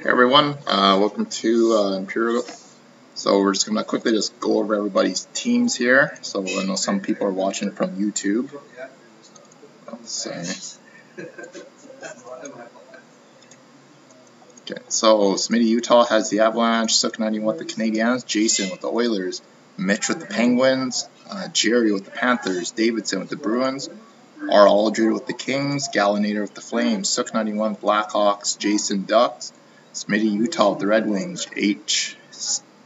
Hey everyone, welcome to Imperial. So we're just going to quickly just go over everybody's teams here. So I know some people are watching from YouTube. Okay, so Smitty Utah has the Avalanche, Sook 91 with the Canadiens, Jason with the Oilers, Mitch with the Penguins, Jerry with the Panthers, Davidson with the Bruins, R. Aldred with the Kings, Gallinator with the Flames, Sook 91 Blackhawks, Jason Ducks, Smitty Utah with the Red Wings, HC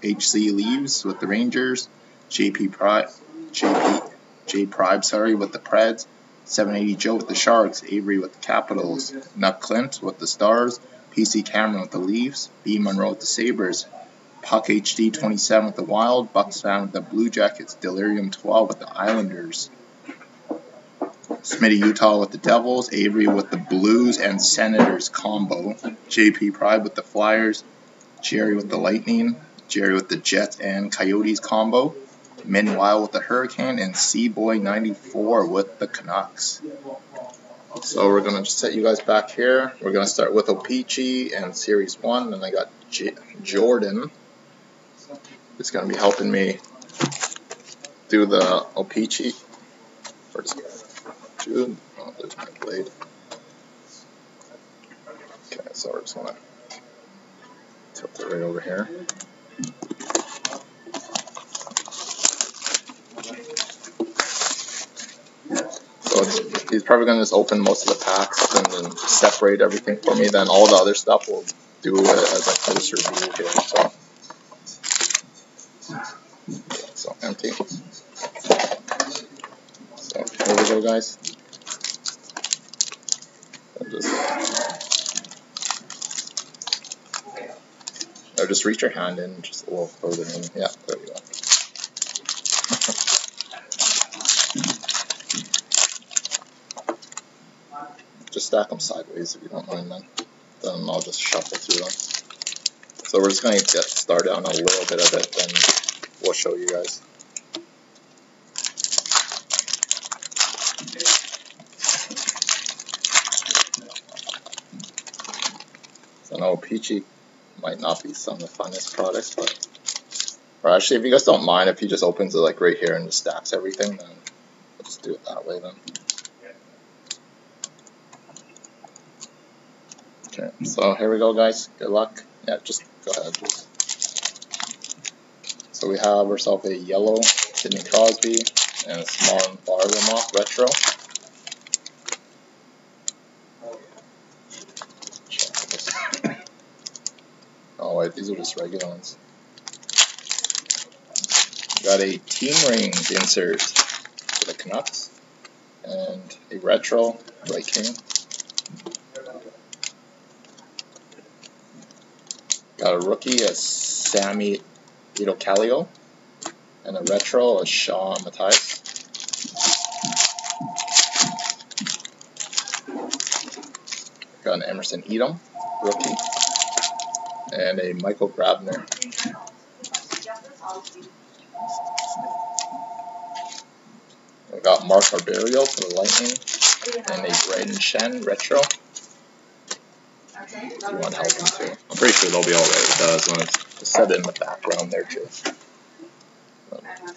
Leaves with the Rangers, J. Pride with the Preds, 780 Joe with the Sharks, Avery with the Capitals, Nuck Clint with the Stars, PC Cameron with the Leafs, B. Monroe with the Sabres, Puck HD 27 with the Wild, Bucks fan with the Blue Jackets, Delirium 12 with the Islanders, Smitty Utah with the Devils, Avery with the Blues and Senators combo, JP Pride with the Flyers, Jerry with the Lightning, Jerry with the Jets and Coyotes combo, Minwild with the Hurricane, and C-Boy 94 with the Canucks. So we're going to just set you guys back here. We're going to start with Opeachy and Series 1, and I got Jordan. It's going to be helping me do the Opeachy. Oh, there's my blade. Okay, so we're just going to tilt it right over here. So he's probably going to just open most of the packs and then separate everything for me. Then all the other stuff we'll do as a closer review here. So empty. So here we go, guys. Just reach your hand in just a little further in. Yeah, there we go. Just stack them sideways if you don't mind, then I'll just shuffle through them. So we're just going to get started on a little bit of it, then we'll show you guys. So I know Peachy might not be some of the funnest products, but or actually, if you guys don't mind, if he just opens it like right here and just stacks everything, then we'll just do it that way then. Okay, so here we go, guys. Good luck. Yeah, just go ahead. So we have ourselves a yellow Sidney Crosby and a small Varlamov retro. Oh wait, these are just regular ones. Got a Team Rings insert for the Canucks and a retro Viking. Got a rookie, a Sammy Itocalio, and a retro, a Sean Matthias. Got an Emerson Edom rookie, and a Michael Grabner. We got Mark Barberio for the Lightning, and a Braden Shen retro. If you want to help them too. I'm pretty sure they'll be alright with that as long as just set it in the background there too.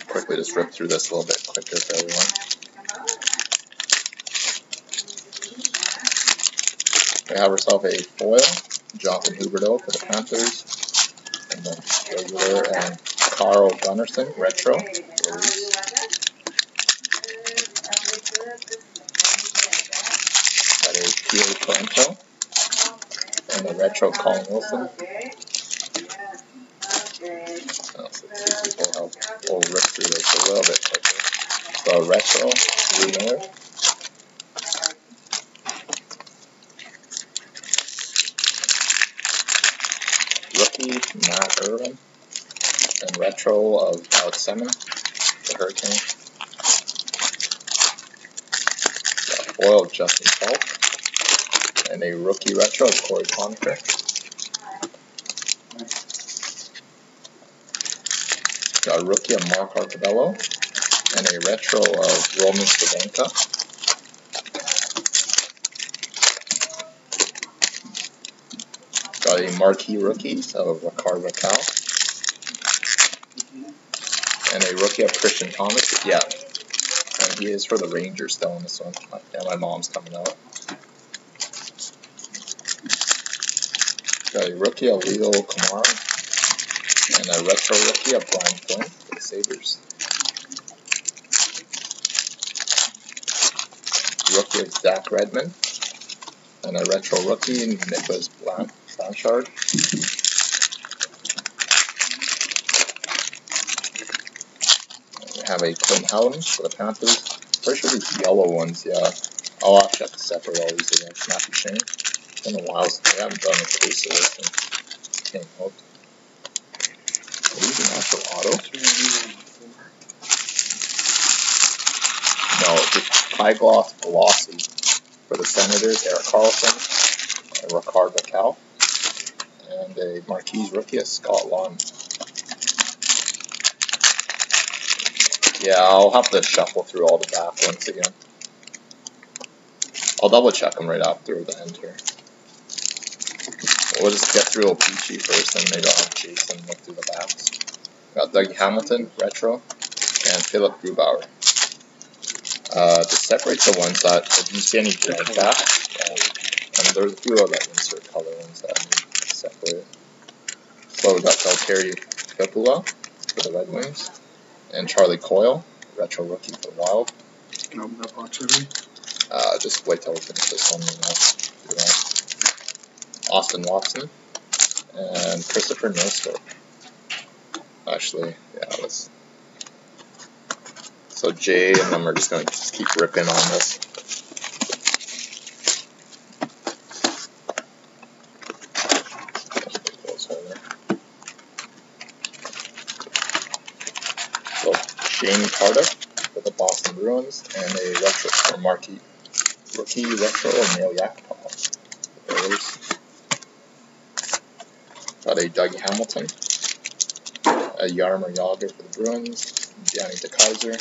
Quickly just rip through this a little bit quicker for everyone. We have ourselves a foil, Jonathan Huberdeau for the Panthers, and then regular and Carl Gunnarsson retro. Got a P.A. Toronto. And the retro Colin Wilson. We'll rip through this a little bit quicker. So retro Lou Miller. Rookie Matt Irvin. And retro of Alex Semin, the Hurricane. Got foil Justin Falk. And a rookie retro of Corey Conacher. Got a rookie of Mark Arcabello. And a retro of Roman Stavenka. Got a marquee rookie, so Rickard Rakell. And a rookie of Christian Thomas. Yeah. And he is for the Rangers still in this one. Yeah, my mom's coming out. Got a rookie of Leo Kamara. And a retro rookie of Brian Flynn for the Sabres. Rookie of Zach Redmond. And a retro rookie, Nicholas Blanchard. We have a Clint Howden for the Panthers. Pretty sure these yellow ones, yeah. I'll have to check the separate all these again. Matthew Shane. It's been a while since I haven't done a case of this and came out. Maybe an actual auto? No, just high gloss glossy for the Senators, Erik Karlsson, a Rickard Rakell, and a Marquise rookie of Scott Lund. Yeah, I'll have to shuffle through all the back ones again. I'll double check them right after the end here. We'll just get through Peachy first, and maybe I'll have Jason look through the backs. Got Dougie Hamilton, retro, and Philip Grubauer. To separate the ones that I didn't see any red back, and there's a few other insert color ones that I need to separate. So we got Valtteri Filppula for the Red Wings, and Charlie Coyle, retro rookie for the Wild. Can I open that box already? Just wait till we finish this one and I'll do that. Austin Watson and Christopher Nostor. Actually, yeah, let's. So Jay and them are just going to just keep ripping on this. So Shane Cardiff for the Boston Bruins and a retro or marquee rookie retro of Neil Yakupov for the Oilers. Got a Dougie Hamilton, a Jaromir Jagr for the Bruins, Gianni DeKaiser,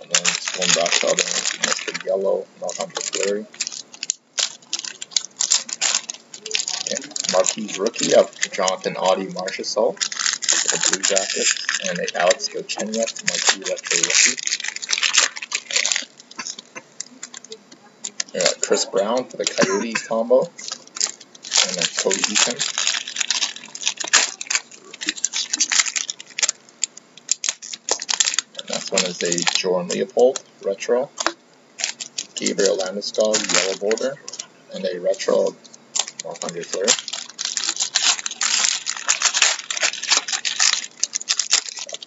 and then just going back to other ones, Mr. Yellow, Marc-Andre Fleury. Okay. Marquee rookie of Jonathan Audi Marchessault for the Blue Jackets, and a Alex Galchenyuk marquee retro rookie. Chris Brown for the Coyotes combo, and then Cody Eakin. Next one is a Jordan Leopold retro, Gabriel Landeskog yellow border, and a retro Marc-Andre Fleury.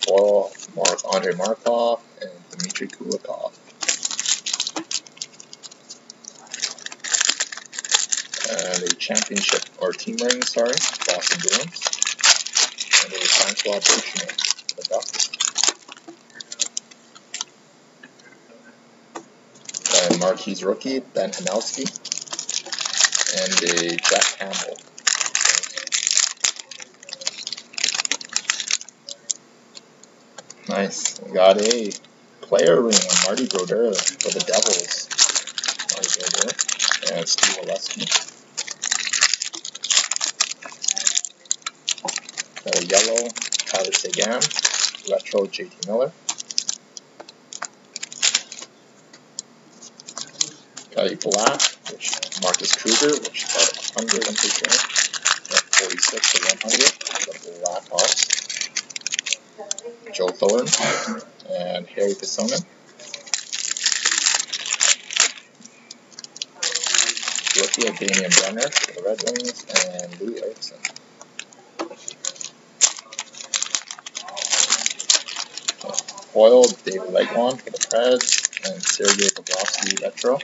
Foil Marc-Andre Markov and Dmitry Kulikov. And a championship or team ring, sorry, Boston Bruins, and a Francois Beauchemin for the Ducks. And Marquise rookie, Ben Hanowski, and a Jack Campbell. Nice. We got a player ring on Marty Brodeur for the Devils. Marty Brodeur. And Steve Oleski. Got a yellow Tyler Seguin, retro JT Miller. Got a black, which Marcus Kruger, which is about 100, I'm pretty sure. 46 to 100, the Black Hawks. Joe Thorne and Harry Pissonen. Rookie of Damian Brenner for the Red Wings and Louis Erickson. Foil David Legwand for the Preds and Sergei Bobrovsky retro.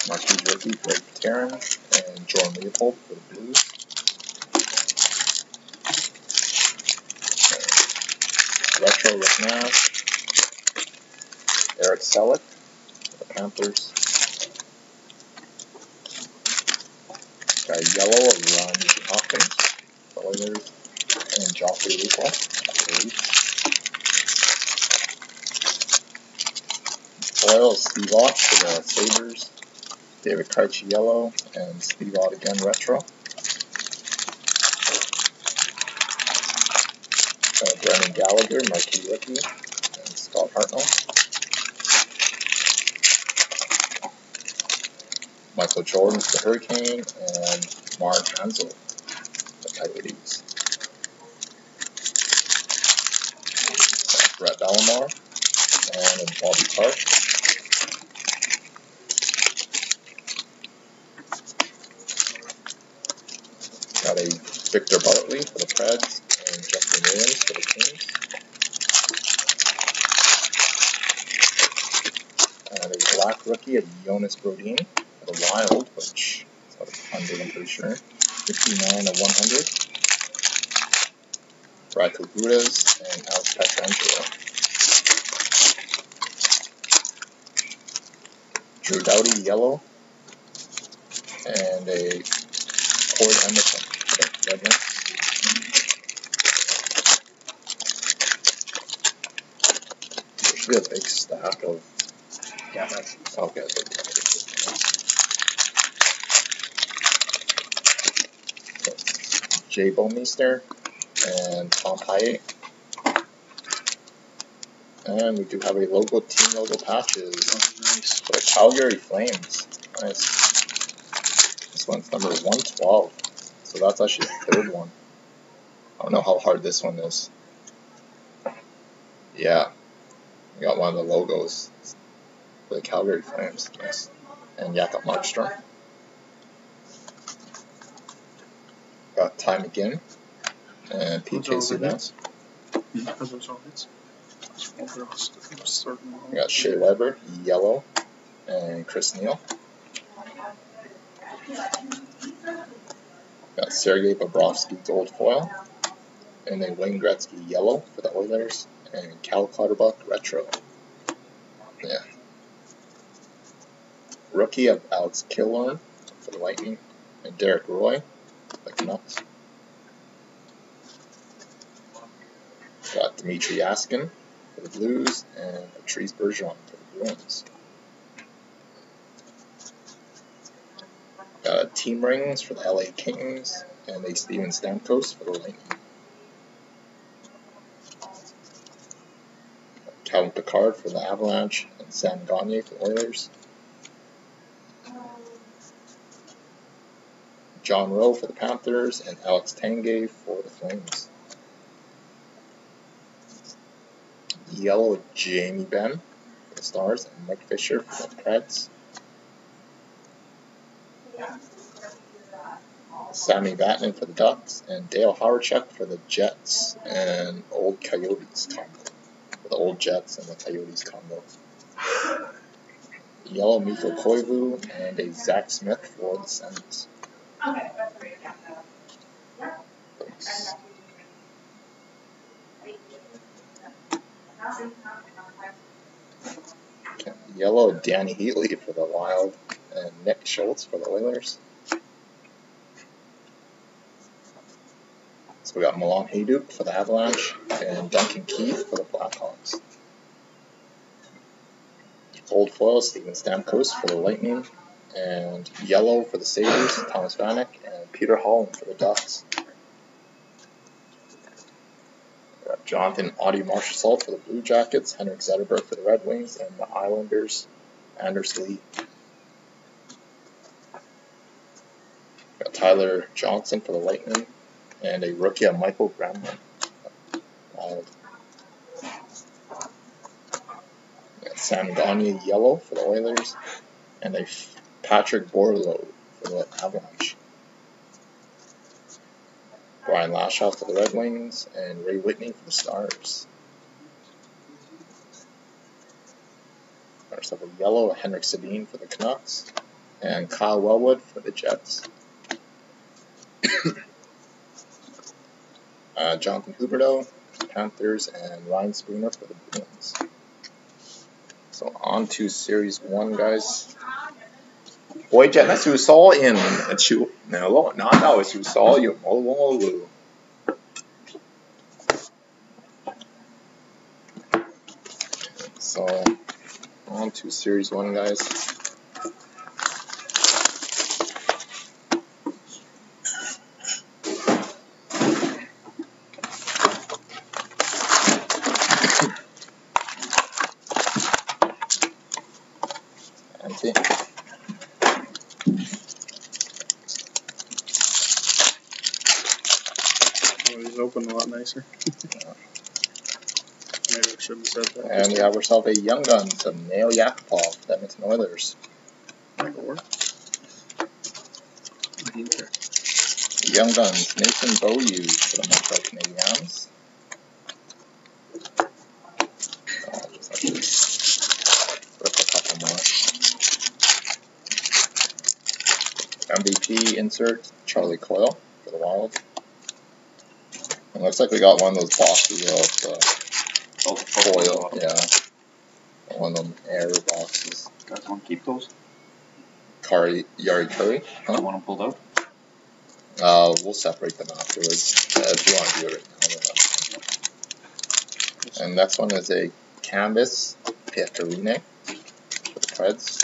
Marquise rookie Greg Terran and Jordan Leopold for the Blues. Retro Rick Nash, Eric Selleck for the Panthers. Got a yellow of Ron Hopkins for the Oilers, and Joffrey Lupul for the Leafs. Foil Steve Ott for the Sabres, David Krejci yellow, and Steve Ott again retro. Brendan Gallagher, marquee rookie, and Scott Hartnell. Michael Jordan for the Hurricane, and Mark Hansel for the Coyotes. Brett Bellemare, and Bobby Clark. Got a Victor Bartley for the Preds, and Justin Williams for the Kings. And a black rookie of Jonas Brodin for the Wild, which is out of 100, I'm pretty sure. 59 of 100. Radko Gudas and Alex Pietrangelo. Drew Doughty yellow, and a Cord Emerson for the Red Wings. There should be a big stack of. Yeah, that's Okay. Jay Bomeister and Tom Hyatt. And we do have a team logo patches nice. for the Calgary Flames. Nice. This one's number 112. So that's actually the third one. I don't know how hard this one is. Yeah. We got one of the logos for the Calgary Flames. Nice. And Jakob Markstrom. Got Ty McGinn and PK Subban. We got Shea Weber, yellow, and Chris Neal. Got Sergei Bobrovsky, gold foil, and a Wayne Gretzky, yellow for the Oilers, and Cal Clutterbuck, retro. Yeah. Rookie of Alex Killorn for the Lightning, and Derek Roy for the Canucks. Got Dmitry Askin for the Blues, and Patrice Bergeron for the Bruins. Got team rings for the LA Kings, and a Steven Stamkos for the Lightning. Calvin Pickard for the Avalanche, and Sam Gagner for the Oilers. John Rowe for the Panthers, and Alex Tanguay for the Flames. Yellow Jamie Benn for the Stars, and Mike Fisher for the Preds. Sammy Vatanen for the Ducks, and Dale Hawerchuk for the Jets, and Old Coyotes combo. For the Old Jets and the Coyotes combo. Yellow Mikko Koivu, and a Zach Smith for the Sens. Yellow Danny Heatley for the Wild, and Nick Schultz for the Oilers. So we got Milan Hajduk for the Avalanche, and Duncan Keith for the Blackhawks. Gold foil Steven Stamkos for the Lightning, and yellow for the Sabres, Thomas Vanek, and Peter Holland for the Ducks. Jonathan Audie Marchessault for the Blue Jackets, Henrik Zetterberg for the Red Wings, and the Islanders, Anders Lee. Got Tyler Johnson for the Lightning, and a rookie of Michael Gramlin. Got Sam Gagner, yellow for the Oilers, and a Patrick Borlow for the Avalanche. Brian Lashoff for the Red Wings, and Ray Whitney for the Stars. There's a yellow, Henrik Sedin for the Canucks, and Kyle Wellwood for the Jets. Jonathan Huberdeau for the Panthers, and Ryan Spooner for the Bruins. So on to Series 1, guys. 我真係少所in超嗱少所要冇 So on to Series 1, guys. been a lot nicer. Maybe I shouldn't have said that. And we have ourselves a Young Guns of Nail Yakupov, Edmonton Oilers. Or okay. Young Guns, Nathan Beaulieu for the Montreal Canadiens. I'll just have to rip a couple more. MVP insert, Charlie Coyle for the Wild. It looks like we got one of those boxes of foil, yeah. One of them air boxes. Guys want to keep those? Yari Curry. Huh? You want them pulled out? We'll separate them afterwards. If you want to do it right now. And next one is a canvas Pietrine for the Preds.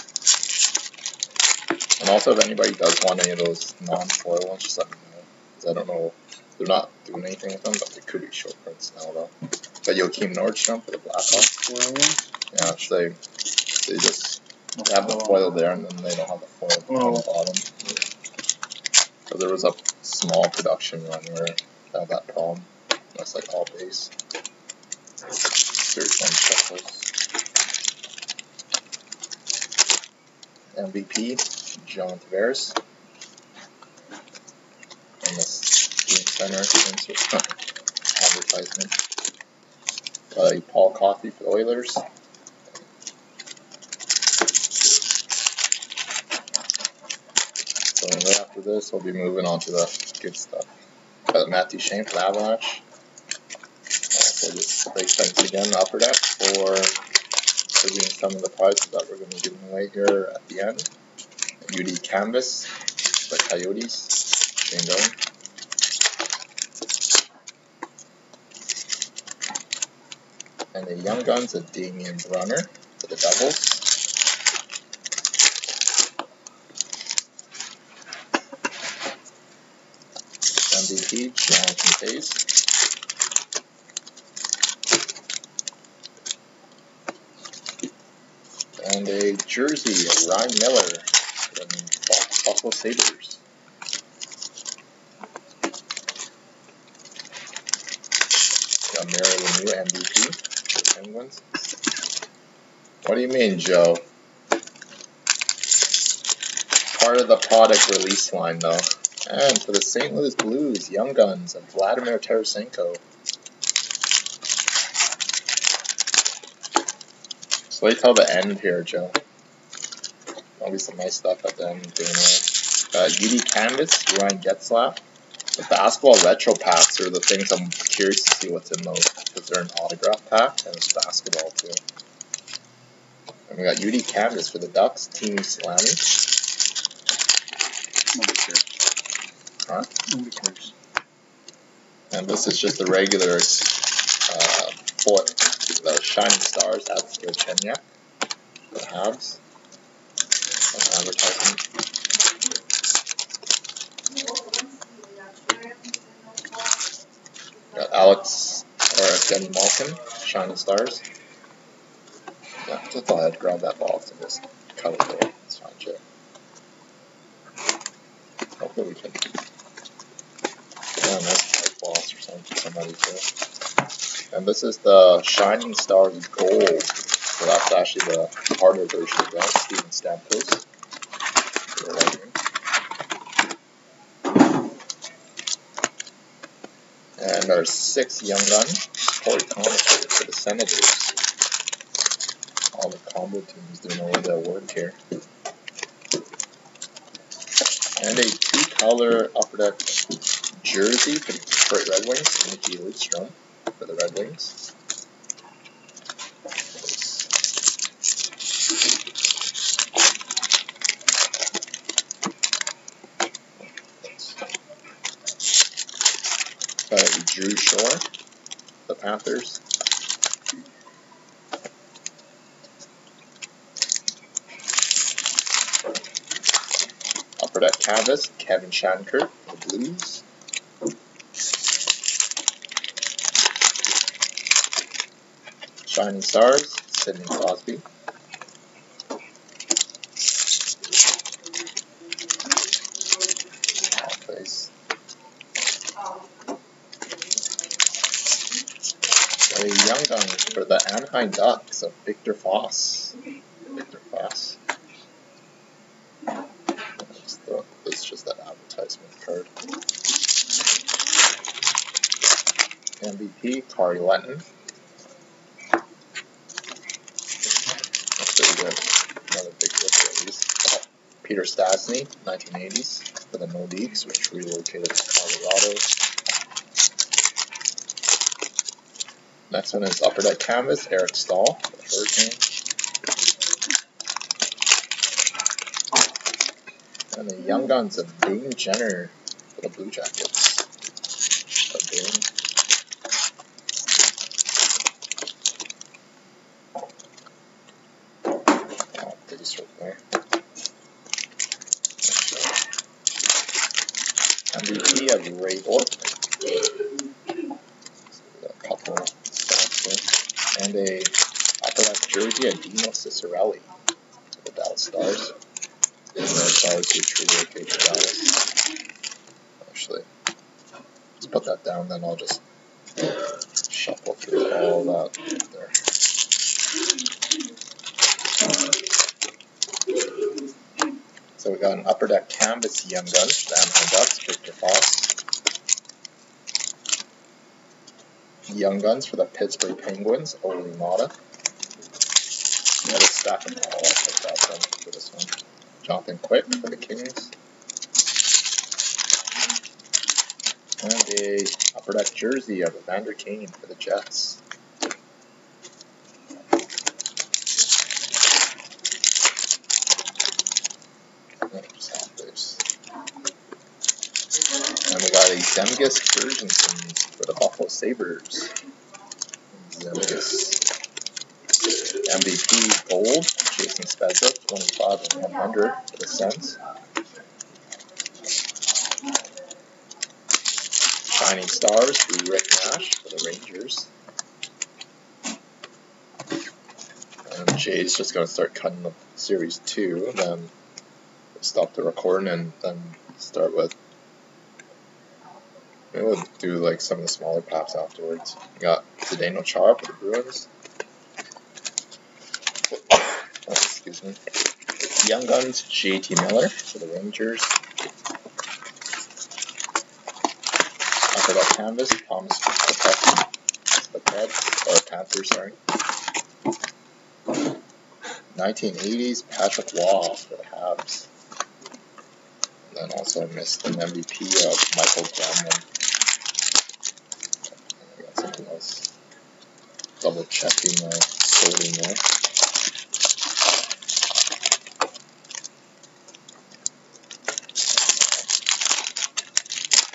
And also, if anybody does want any of those non-foil ones, just let me know. Because I don't know, they're not doing anything with them, but they could be short prints now, though. But Joachim Nordstrom for the Blackhawks. Yeah, they just have the foil there, and then they don't have the foil on the bottom. So there was a small production run where I had that problem. That's like all base. Search on checklist. MVP, John Tavares. And this Game Center advertisement. Paul Coffey for the Oilers. So right after this, we'll be moving on to the good stuff. Matthew Shane for the Avalanche. So just break thanks again, Upper Deck, for giving some of the prizes that we're going to be giving away here at the end. UD Canvas, the Coyotes, Shane Doan. And the Young Guns of Damian Brunner for the Devils. MVP, Jonathan Pace. And a jersey of Ryan Miller from Buffalo Sabres. Got Mary Lemieux, MVP for the Penguins. What do you mean, Joe? Part of the product release line, though. And for the St. Louis Blues, Young Guns of Vladimir Tarasenko. So wait till the end here, Joe. There'll be some nice stuff at the end. UD Canvas, Ryan Getzlaf. The basketball retro packs are the things I'm curious to see what's in those, because they're an autograph pack and it's basketball too. And we got UD Canvas for the Ducks, Team Slammy. Nobody cares. Huh? Nobody cares. And this is just the regular for the Shining Stars. That's the Chenya for the Habs. Advertisement. Got Alex or Jenny Malkin, Shining Stars. Yeah, just thought I'd grab that box and just cut it there. It's fine, Jay. Hopefully we can. Yeah, nice pipe boss or something for somebody too. And this is the Shining Stars Gold. So that's actually the harder version of that, Steven Stamkos. And our 6th Young Gun, Corey Connor for the Senators. All the combo teams doing a little bit of work here. And a 2-color Upper Deck jersey for the Detroit Red Wings, Nicky Lidstrom for the Red Wings. Drew Shore, the Panthers. Upper Deck Canvas, Kevin Shattenkirk for the Blues. Shining Stars, Sidney Crosby. Place. Young Guns for the Anaheim Ducks of Victor Foss. It's just that advertisement card. MVP, Kari Lenton. That's pretty good. Another big look at these. Peter Stastny, 1980s, for the Nordiques, which relocated to Colorado. Next one is Upper Deck Canvas, Eric Stahl, for the Hurricane. And the Young Guns of Boone Jenner for the Blue Jackets. MVP of Ray Bork. A couple spots there. And a Upper Deck jersey of Dino Ciccarelli for the Dallas Stars. And the Stars which relocate to Dallas. Actually, let's put that down, then I'll just shuffle through all that there. So we got an Upper Deck Canvas Young Guns, the Anaheim Ducks, Victor Foss. Young Guns for the Pittsburgh Penguins, Oli Mata. Yeah, let's stack them all. I'll put that down for this one. Jonathan Quick for the Kings. And a Upper Deck jersey of Evander Kane for the Jets. And we got a Zemgus Bergensen for the Buffalo Sabres. Zemgus. MVP Gold, Jason Spezza, 25 and 100 for the Sens. Shining Stars, Rick Nash for the Rangers. And Jay's just going to start cutting the Series 2, then stop the recording and then start with. Maybe we'll do like some of the smaller packs afterwards. We got Zdeno Chara for the Bruins. Oh, excuse me. Young Guns, JT Miller for the Rangers. Upper Deck Canvas, Thomas the Panthers, sorry. 1980s, Patrick Waugh for the Habs. And then also I missed an MVP of Michael Gramlin. I got something else. Double checking my sorting there.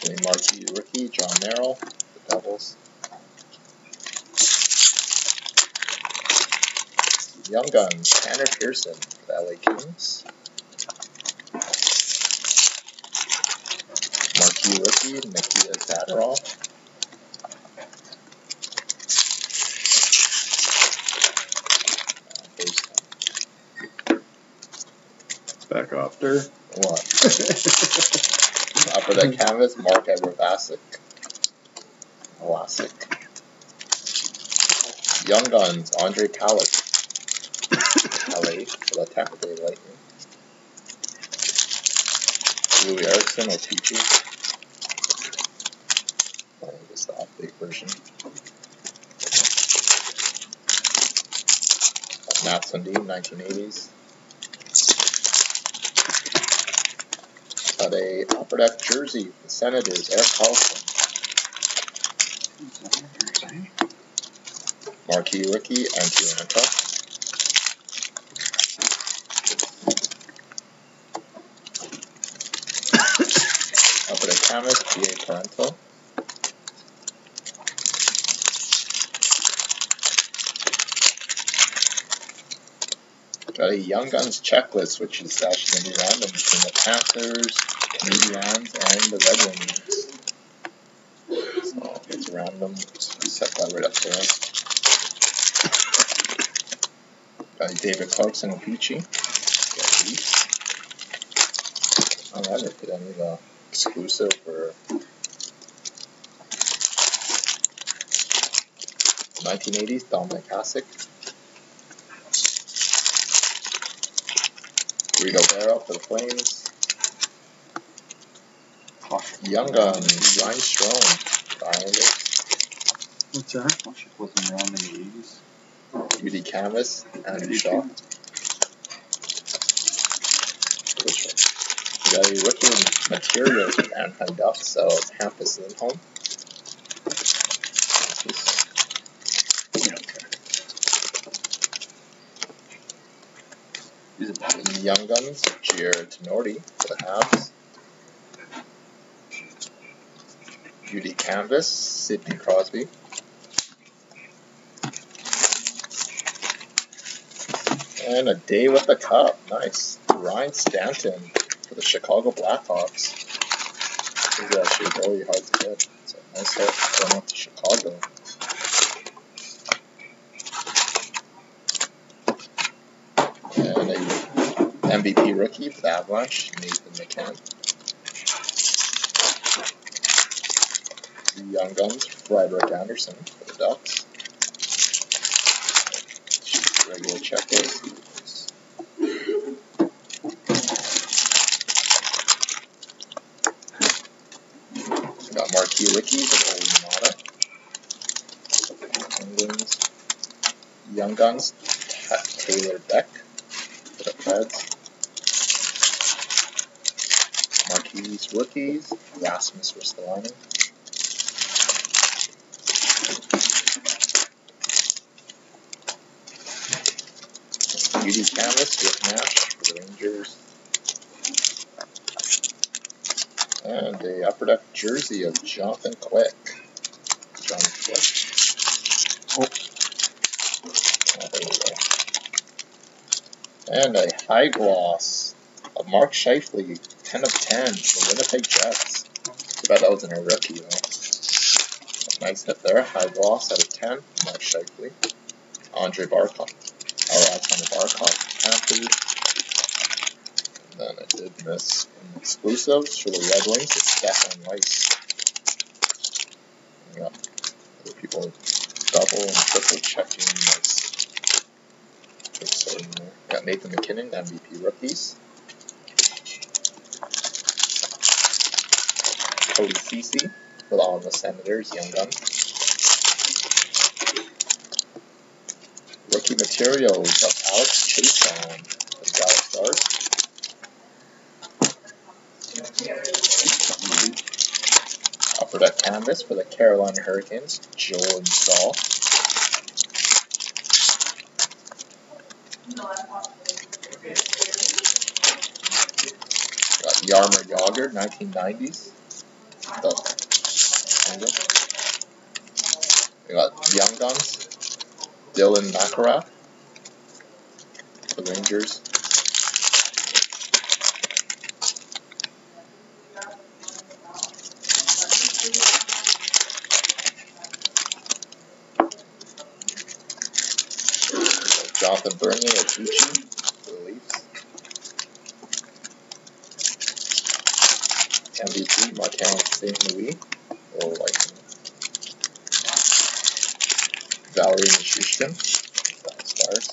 A marquee rookie, John Merrill, the Devils. Young Guns, Tanner Pearson, the LA Kings. Marquee rookie, Nikita Zadorov. Back off there. What? Upper Deck Canvas, Mark Edward Vlasic. Young Guns, Andre Pallet. LA for the Tampa Bay Lightning. Louis Erickson, OTP. Just the update version. Matt Sundin, 1980s. Got a Upper Deck jersey for the Senators, Eric Carlson. Marquee rookie, Antti Raanta. Upper Deck Canvas, P.A. Parento. Got a Young Guns checklist, which is actually going to be random between the Panthers, Canadiens, and the Red Wings. So it's random. Just set that right up there. Got a David Clarkson and Peachy. Alright, I put any of the exclusive for 1980s, Dominic Hasek. Rito Barrow for the Flames. Young Guns, Ryan Strome, the Islanders. What's that? Gosh, it wasn't around in the 80s. UD Canvas, Andrew Shaw. We got a rookie materials with Anaheim Ducks, so Hampus Lindholm. You don't care. Is it bad? Young Guns, Jared Tenorti for the Habs. UD Canvas, Sidney Crosby. And a day with the cup, nice. Ryan Stanton for the Chicago Blackhawks. This is actually very hard to get. It's a nice hit going up to Chicago. And a MVP rookie for the Avalanche, Nathan McCann. Young Guns, Frederick Anderson for the Ducks. Regular checklist. We got marquee rookies of Olimata. Penguins. Young Guns, Taylor Beck for the Preds. Marquees rookies, Rasmus Ristolainen. UD Canvas with Nash for the Rangers. And a Upper Deck jersey of Jonathan Quick. Oh, there we go. And a high gloss of Mark Scheifele, 10 of 10 for the Winnipeg Jets. Too bad that wasn't a rookie though. Nice hit there. High gloss out of 10. Mark Scheifele. Andre Barkov. Alexander Barkov, Panthers. And then I did miss an exclusives for the Red Wings. It's Stefan Weiss. We got other people double and triple checking this. We got Nathan McKinnon, MVP rookies. Cody Ceci for the Ottawa Senators, Young Gun. Rookie materials of Alex Chason for the Dallas Stars. Upper Deck Canvas for the Carolina Hurricanes, Jordan Stahl. Got Yarmer Yager, 1990s. We got Young Guns, Dylan McIlrath for the Rangers. Jonathan Bernier at Gucci for the Leafs. MVP Martin St. Louis for the Lightning. Valerie Nichushkin, Stars.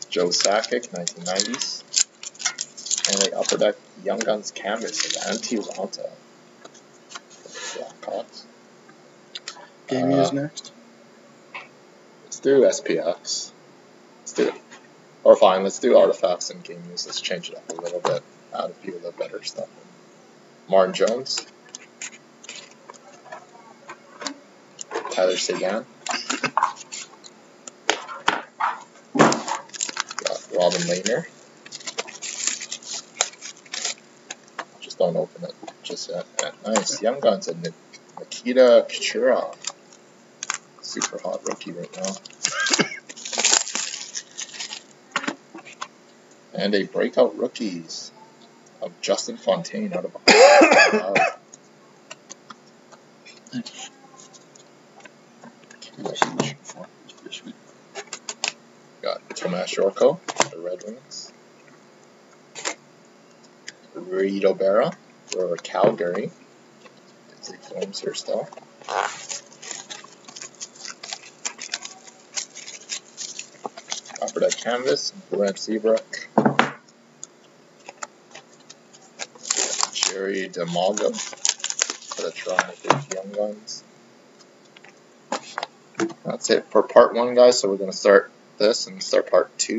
Joe Sakic, 1990s. And the Upper Deck Young Guns Canvas of Antti Raanta for the Blackhawks. Game is next. Let's do SPX. Let's do it. Or fine, let's do Artifacts and Game Use. Let's change it up a little bit. Add a few of the better stuff. Martin Jones. Tyler Seguin. Got Robin Lehner. Just don't open it just yet. Yeah, nice. Young Guns and Nikita Kucherov. Super hot rookie right now. And a breakout rookies of Justin Fontaine out of Got Tomas Yorko, the Red Wings. Rito Barrow for Calgary. It's the Flames here still. Upper Deck Canvas, Red Zebra, Jerry DeMalgo for the Toronto Young Guns. That's it for part 1, guys, so we're going to start this and start part 2.